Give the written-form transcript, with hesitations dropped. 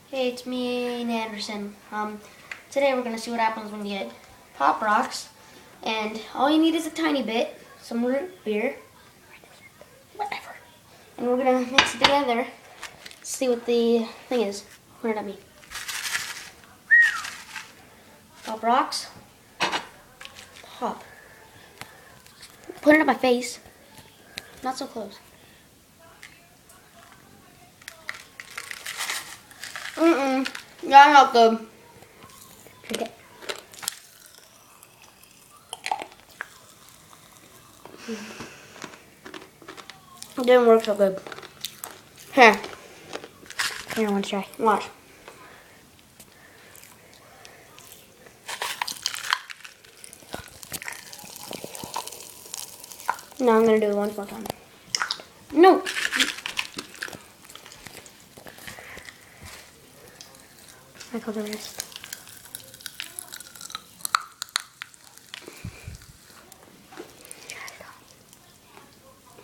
Hey, it's me, Ian Anderson. Today we're gonna see what happens when you get Pop Rocks, and all you need is a tiny bit, some root beer, whatever, and we're gonna mix it together. See what the thing is. Point it at me. Pop Rocks. Pop. Put it on my face. Not so close. Yeah, not good. Drink it. It didn't work so good. Here, I want to try. Watch. Now I'm gonna do it one more time. No. I called the rest.